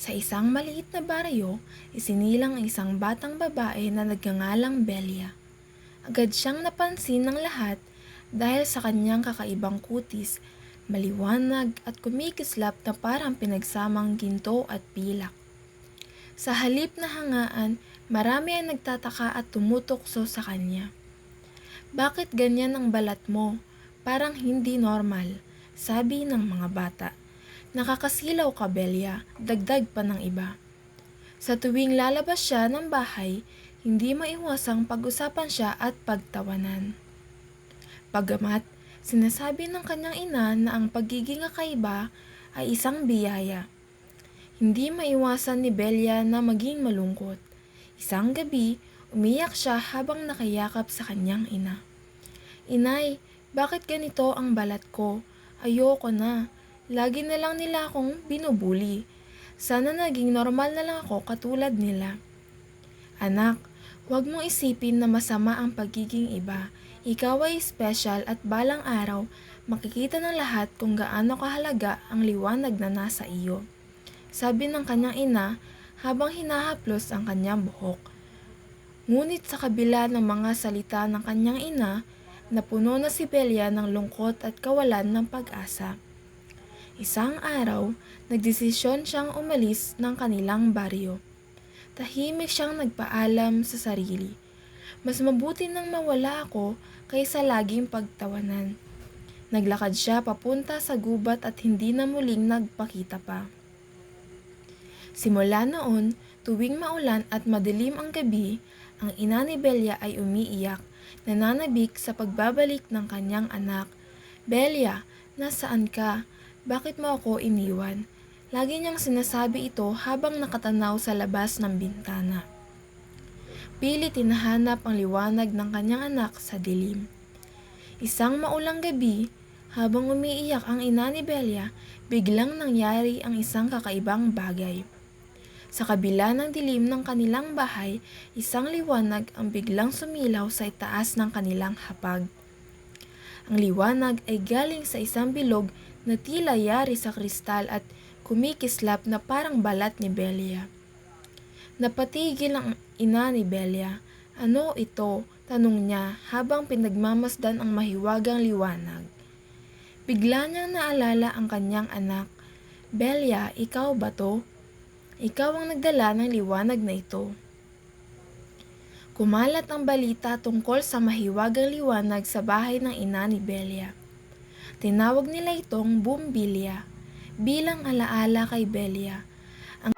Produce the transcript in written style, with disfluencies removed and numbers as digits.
Sa isang maliit na baryo, isinilang ang isang batang babae na nagngangalang Belia. Agad siyang napansin ng lahat dahil sa kanyang kakaibang kutis, maliwanag at kumikislap na parang pinagsamang ginto at pilak. Sa halip na hangaan, marami ang nagtataka at tumutukso sa kanya. "Bakit ganyan ang balat mo? Parang hindi normal," sabi ng mga bata. "Nakakasilaw ka, Belia," dagdag pa ng iba. Sa tuwing lalabas siya ng bahay, hindi maiwasang pag-usapan siya at pagtawanan. Bagamat sinasabi ng kanyang ina na ang pagiging kakaiba ay isang biyaya, hindi maiwasan ni Belia na maging malungkot. Isang gabi, umiyak siya habang nakayakap sa kanyang ina. "Inay, bakit ganito ang balat ko? Ayoko na. Lagi na lang nila akong binubuli. Sana naging normal na lang ako katulad nila." "Anak, huwag mong isipin na masama ang pagiging iba. Ikaw ay special at balang araw, makikita ng lahat kung gaano kahalaga ang liwanag na nasa iyo," sabi ng kanyang ina habang hinahaplos ang kanyang buhok. Ngunit sa kabila ng mga salita ng kanyang ina, napuno na si Belia ng lungkot at kawalan ng pag-asa. Isang araw, nagdesisyon siyang umalis ng kanilang baryo. Tahimik siyang nagpaalam sa sarili. "Mas mabuti nang mawala ako kaysa laging pagtawanan." Naglakad siya papunta sa gubat at hindi na muling nagpakita pa. Simula noon, tuwing maulan at madilim ang gabi, ang ina ni Belia ay umiiyak, nananabik sa pagbabalik ng kanyang anak. "Belia, nasaan ka? Bakit mo ako iniwan?" Lagi niyang sinasabi ito habang nakatanaw sa labas ng bintana. Pilit hinahanap ang liwanag ng kanyang anak sa dilim. Isang maulang gabi, habang umiiyak ang ina ni Belia, biglang nangyari ang isang kakaibang bagay. Sa kabila ng dilim ng kanilang bahay, isang liwanag ang biglang sumilaw sa itaas ng kanilang hapag. Ang liwanag ay galing sa isang bilog na tila yari sa kristal at kumikislap na parang balat ni Belia. Napatigil ang ina ni Belia. "Ano ito?" tanong niya habang pinagmamasdan ang mahiwagang liwanag. Bigla niyang naalala ang kanyang anak. "Belia, ikaw ba to? Ikaw ang nagdala ng liwanag na ito." Kumalat ang balita tungkol sa mahiwagang liwanag sa bahay ng ina ni Belia. Tinawag nila itong Bumbilya, bilang alaala kay Belia. Ang